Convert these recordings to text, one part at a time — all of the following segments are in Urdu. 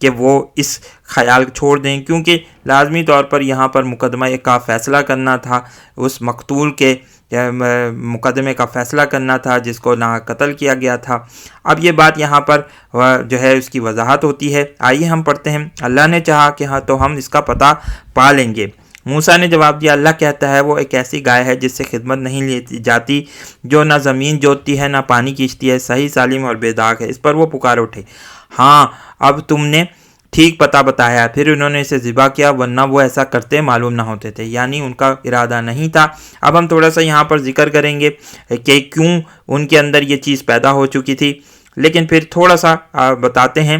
کہ وہ اس خیال چھوڑ دیں، کیونکہ لازمی طور پر یہاں پر مقدمہ کا فیصلہ کرنا تھا، اس مقتول کے مقدمے کا فیصلہ کرنا تھا جس کو ناحق قتل کیا گیا تھا۔ اب یہ بات یہاں پر جو ہے اس کی وضاحت ہوتی ہے۔ آئیے ہم پڑھتے ہیں۔ اللہ نے چاہا کہ ہاں تو ہم اس کا پتہ پا لیں گے۔ موسیٰ نے جواب دیا، اللہ کہتا ہے وہ ایک ایسی گائے ہے جس سے خدمت نہیں لی جاتی، جو نہ زمین جوتتی ہے نہ پانی کھینچتی ہے، صحیح سالم اور بے داغ ہے۔ اس پر وہ پکار اٹھے، ہاں اب تم نے ٹھیک پتہ بتایا۔ پھر انہوں نے اسے ذبح کیا، ورنہ وہ ایسا کرتے معلوم نہ ہوتے تھے، یعنی ان کا ارادہ نہیں تھا۔ اب ہم تھوڑا سا یہاں پر ذکر کریں گے کہ کیوں ان کے اندر یہ چیز پیدا ہو چکی تھی، لیکن پھر تھوڑا سا بتاتے ہیں۔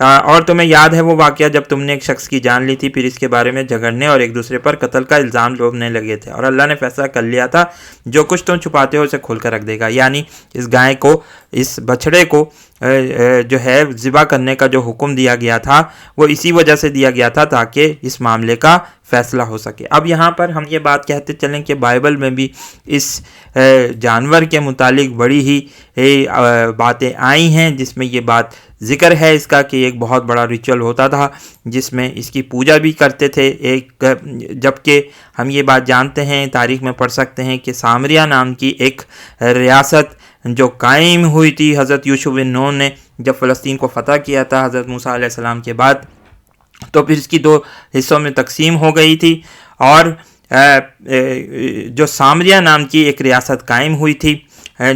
اور تمہیں یاد ہے وہ واقعہ جب تم نے ایک شخص کی جان لی تھی، پھر اس کے بارے میں جھگڑنے اور ایک دوسرے پر قتل کا الزام لوبنے لگے تھے، اور اللہ نے فیصلہ کر لیا تھا جو کچھ تم چھپاتے ہو اسے کھول کر رکھ دے گا۔ یعنی اس گائے کو، اس بچھڑے کو جو ہے ذبح کرنے کا جو حکم دیا گیا تھا وہ اسی وجہ سے دیا گیا تھا تاکہ اس معاملے کا فیصلہ ہو سکے۔ اب یہاں پر ہم یہ بات کہتے چلیں کہ بائبل میں بھی اس جانور کے متعلق بڑی ہی باتیں آئی ہیں، جس میں یہ بات ذکر ہے اس کا کہ ایک بہت بڑا ریچول ہوتا تھا جس میں اس کی پوجا بھی کرتے تھے۔ جبکہ ہم یہ بات جانتے ہیں، تاریخ میں پڑھ سکتے ہیں کہ سامریہ نام کی ایک ریاست جو قائم ہوئی تھی حضرت یوشع بن نون نے جب فلسطین کو فتح کیا تھا حضرت موسیٰ علیہ السلام کے بعد، تو پھر اس کی 2 حصوں میں تقسیم ہو گئی تھی، اور جو سامریہ نام کی ایک ریاست قائم ہوئی تھی،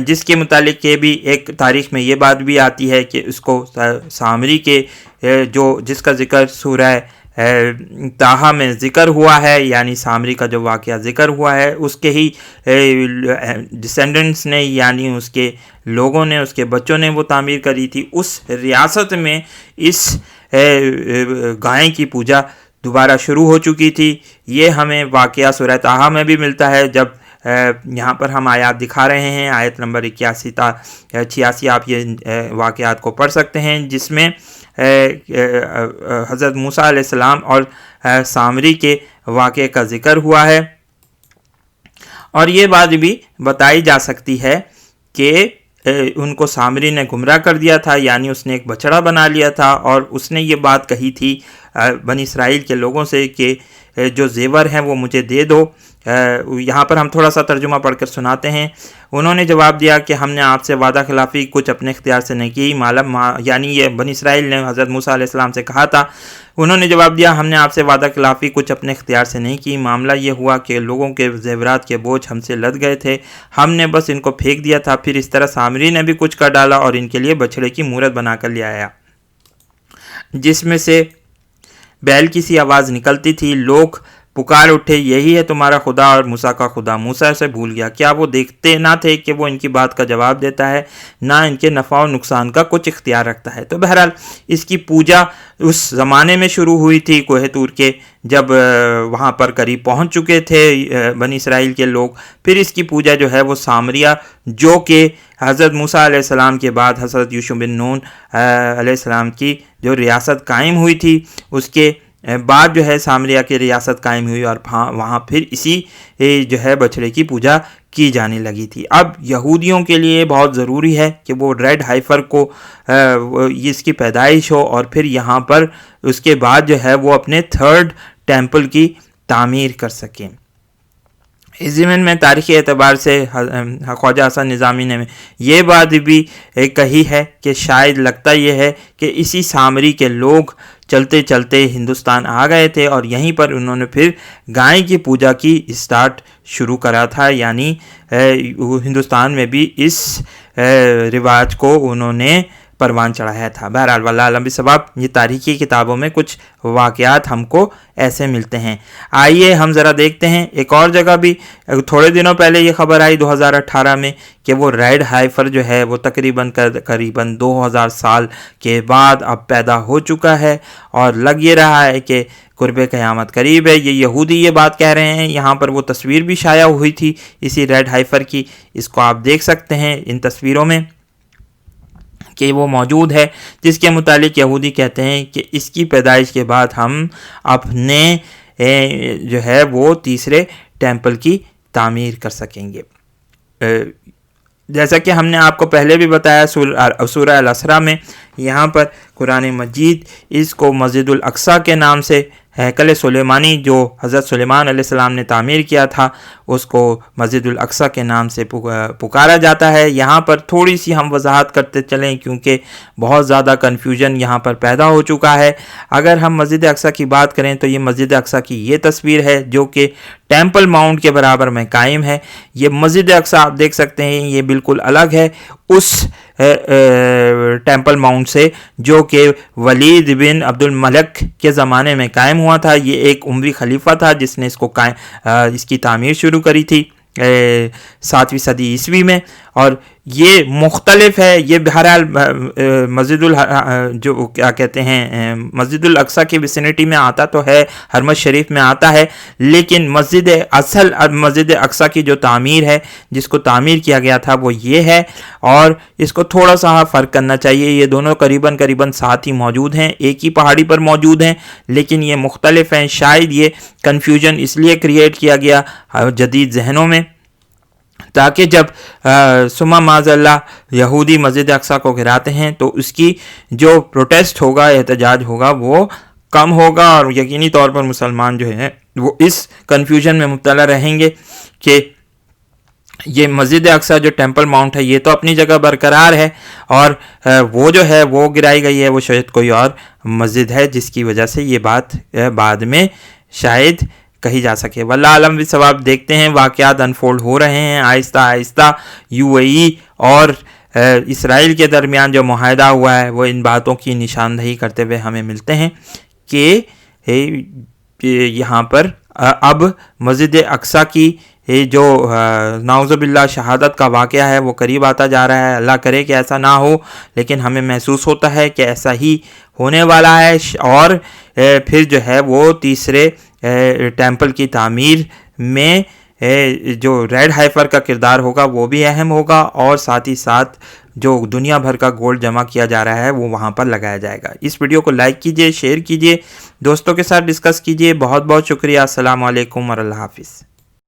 جس کے متعلق یہ بھی ایک تاریخ میں یہ بات بھی آتی ہے کہ اس کو سامری کے جس کا ذکر سورہ طٰہٰ میں ذکر ہوا ہے، یعنی سامری کا جو واقعہ ذکر ہوا ہے اس کے ہی ڈسینڈنٹس نے، یعنی اس کے لوگوں نے، اس کے بچوں نے وہ تعمیر کری تھی۔ اس ریاست میں اس گائے کی پوجا دوبارہ شروع ہو چکی تھی۔ یہ ہمیں واقعہ سورہ طٰہٰ میں بھی ملتا ہے۔ جب یہاں پر ہم آیات دکھا رہے ہیں، آیت نمبر 81 تا 86 آپ یہ واقعات کو پڑھ سکتے ہیں، جس میں حضرت موسیٰ علیہ السلام اور سامری کے واقعے کا ذکر ہوا ہے۔ اور یہ بات بھی بتائی جا سکتی ہے کہ ان کو سامری نے گمراہ کر دیا تھا، یعنی اس نے ایک بچڑا بنا لیا تھا، اور اس نے یہ بات کہی تھی بنی اسرائیل کے لوگوں سے کہ جو زیور ہیں وہ مجھے دے دو۔ یہاں پر ہم تھوڑا سا ترجمہ پڑھ کر سناتے ہیں۔ انہوں نے جواب دیا کہ ہم نے آپ سے وعدہ خلافی کچھ اپنے اختیار سے نہیں کی، یعنی یہ بنی اسرائیل نے حضرت موسیٰ علیہ السلام سے کہا تھا، انہوں نے جواب دیا ہم نے آپ سے وعدہ خلافی کچھ اپنے اختیار سے نہیں کی، معاملہ یہ ہوا کہ لوگوں کے زیورات کے بوجھ ہم سے لد گئے تھے، ہم نے بس ان کو پھینک دیا تھا۔ پھر اس طرح سامری نے بھی کچھ کر ڈالا اور ان کے لیے بچھڑے کی مورت بنا کر لے آیا، جس میں سے بیل کی سی آواز نکلتی تھی۔ لوگ پکار اٹھے، یہی ہے تمہارا خدا اور موسیٰ کا خدا۔ موسیٰ اسے بھول گیا، کیا وہ دیکھتے نہ تھے کہ وہ ان کی بات کا جواب دیتا ہے، نہ ان کے نفع و نقصان کا کچھ اختیار رکھتا ہے۔ تو بہرحال اس کی پوجا اس زمانے میں شروع ہوئی تھی کوہ طور کے، جب وہاں پر قریب پہنچ چکے تھے بنی اسرائیل کے لوگ۔ پھر اس کی پوجا جو ہے وہ سامریہ، جو کہ حضرت موسیٰ علیہ السلام کے بعد حضرت یوشع بن نون علیہ السلام کی جو ریاست قائم ہوئی تھی، اس کے بعد جو ہے سامریہ کی ریاست قائم ہوئی، اور وہاں پھر اسی جو ہے بچھڑے کی پوجا کی جانے لگی تھی۔ اب یہودیوں کے لیے بہت ضروری ہے کہ وہ ریڈ ہائفر کو اس کی پیدائش ہو، اور پھر یہاں پر اس کے بعد جو ہے وہ اپنے 3rd ٹیمپل کی تعمیر کر سکیں۔ اس ضمن میں تاریخی اعتبار سے خواجہ حسن نظامی نے یہ بات بھی کہی ہے کہ شاید لگتا یہ ہے کہ اسی سامری کے لوگ چلتے چلتے ہندوستان آ گئے تھے، اور یہیں پر انہوں نے پھر گائے کی پوجا کی اسٹارٹ شروع کرا تھا، یعنی ہندوستان میں بھی اس رواج کو انہوں نے پروان چڑھایا تھا۔ بہرحال واللہ اعلم بالصواب، یہ تاریخی کتابوں میں کچھ واقعات ہم کو ایسے ملتے ہیں۔ آئیے ہم ذرا دیکھتے ہیں ایک اور جگہ بھی تھوڑے دنوں پہلے یہ خبر آئی 2018 میں کہ وہ ریڈ ہائفر جو ہے وہ تقریباً 2000 سال کے بعد اب پیدا ہو چکا ہے، اور لگ یہ رہا ہے کہ قرب قیامت قریب ہے۔ یہ یہودی یہ بات کہہ رہے ہیں، یہاں پر وہ تصویر بھی شائع ہوئی تھی اسی ریڈ ہائفر کی، اس کو آپ دیکھ سکتے ہیں ان تصویروں میں کہ وہ موجود ہے، جس کے متعلق یہودی کہتے ہیں کہ اس کی پیدائش کے بعد ہم اپنے جو ہے وہ 3رے ٹیمپل کی تعمیر کر سکیں گے۔ جیسا کہ ہم نے آپ کو پہلے بھی بتایا سورہ الاسراء میں، یہاں پر قرآن مجید اس کو مسجد الاقصیٰ کے نام سے، ہیکل سلیمانی جو حضرت سلیمان علیہ السلام نے تعمیر کیا تھا، اس کو مسجد الاقصیٰ کے نام سے پکارا جاتا ہے۔ یہاں پر تھوڑی سی ہم وضاحت کرتے چلیں کیونکہ بہت زیادہ کنفیوژن یہاں پر پیدا ہو چکا ہے۔ اگر ہم مسجد اقصیٰ کی بات کریں تو یہ مسجد اقصیٰ کی یہ تصویر ہے جو کہ ٹیمپل ماؤنٹ کے برابر میں قائم ہے۔ یہ مسجد اقصیٰ آپ دیکھ سکتے ہیں، یہ بالکل الگ ہے اس ٹیمپل ماؤنٹ سے جو کہ ولید بن عبد الملک کے زمانے میں قائم ہوا تھا۔ یہ ایک عموی خلیفہ تھا جس نے اس کی تعمیر شروع کری تھی 7ویں صدی عیسوی میں، اور یہ مختلف ہے۔ یہ بہرحال جو کیا کہتے ہیں مسجد الاقصیٰ کی ویسینٹی میں آتا تو ہے، حرم شریف میں آتا ہے، لیکن مسجد اقصیٰ کی جو تعمیر ہے، جس کو تعمیر کیا گیا تھا، وہ یہ ہے، اور اس کو تھوڑا سا فرق کرنا چاہیے۔ یہ دونوں قریباً ساتھ ہی موجود ہیں، ایک ہی پہاڑی پر موجود ہیں، لیکن یہ مختلف ہیں۔ شاید یہ کنفیوژن اس لیے کریٹ کیا گیا جدید ذہنوں میں تاکہ جب ثم معاذ اللہ یہودی مسجد اقصیٰ کو گراتے ہیں تو اس کی جو پروٹیسٹ ہوگا، احتجاج ہوگا، وہ کم ہوگا، اور یقینی طور پر مسلمان جو ہیں وہ اس کنفیوژن میں مبتلا رہیں گے کہ یہ مسجد اقصیٰ جو ٹیمپل ماؤنٹ ہے یہ تو اپنی جگہ برقرار ہے، اور وہ جو ہے وہ گرائی گئی ہے، وہ شاید کوئی اور مسجد ہے جس کی وجہ سے یہ بات بعد میں شاید کہی جا سکے۔ واللہ عالم بالصواب۔ دیکھتے ہیں واقعات انفولڈ ہو رہے ہیں آہستہ آہستہ۔ UAE اور اسرائیل کے درمیان جو معاہدہ ہوا ہے وہ ان باتوں کی نشاندہی کرتے ہوئے ہمیں ملتے ہیں کہ یہاں پر اب مسجد اقصیٰ کی جو نعوذ باللہ شہادت کا واقعہ ہے وہ قریب آتا جا رہا ہے۔ اللہ کرے کہ ایسا نہ ہو، لیکن ہمیں محسوس ہوتا ہے کہ ایسا ہی ہونے والا ہے، اور پھر جو ہے وہ تیسرے ٹیمپل کی تعمیر میں جو ریڈ ہائفر کا کردار ہوگا وہ بھی اہم ہوگا، اور ساتھ ہی ساتھ جو دنیا بھر کا گولڈ جمع کیا جا رہا ہے وہ وہاں پر لگایا جائے گا۔ اس ویڈیو کو لائک کیجئے، شیئر کیجئے، دوستوں کے ساتھ ڈسکس کیجئے۔ بہت بہت شکریہ۔ السلام علیکم اور اللہ حافظ۔